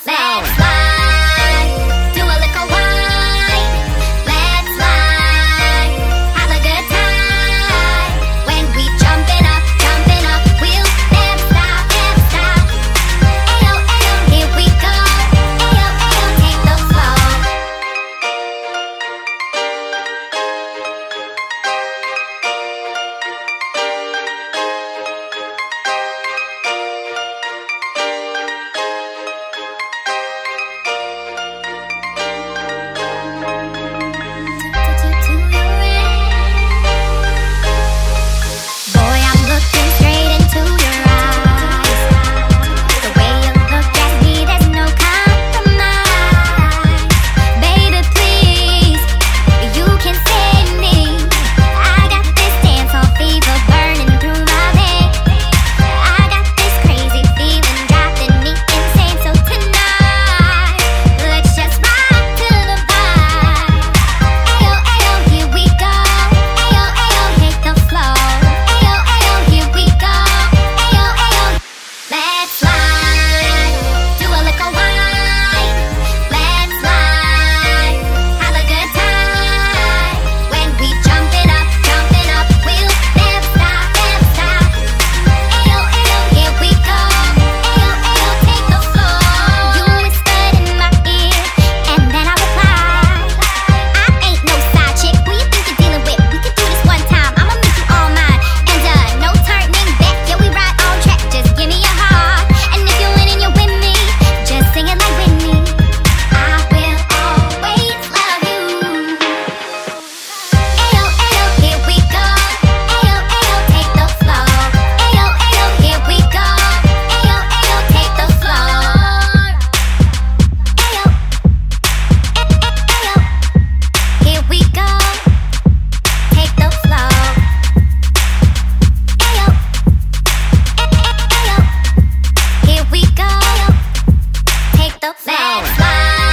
Let's slide, do a little wine. Let's slide, have a good time. When we jumping up, we'll never stop, never stop. Ayo, ayo, here we go. Ayo, ayo, take the flow. Boy, I'm looking straight into your eyes. The way you look at me, there's no compromise. Baby, please, you can save me. I got this dancehall fever burning through my veins. I got this crazy feeling driving me insane. So tonight, let's just rock to the vibe. Ayo, ayo, here we go. Ayo, ayo, hit the flow. Ayo, ayo, here we go. Ayo, ayo, let's slide, do a little wine. Let's slide, have a good time. When we jumping up, we'll never stop, never stop. Ayo, ayo, here we go. Ayo, ayo, take the floor. You whispered in my ear, and then I replied, I ain't no side chick. Who you think you're dealing with? We could do this one time. I'ma make you all mine, and no turning back. Yeah, we ride on track. Just give me your heart, and if you're winning, you're with me. Just sing it like Whitney. I will always love you. Ayo, ayo, here we go. Ayo, ayo, take the flow. Ayo, ayo, here we go. Ayo, ayo, take the flow. Ayo, ayo, here we go. Take the flow. Ayo, ayo, here we go. Take the flow. Let's slide.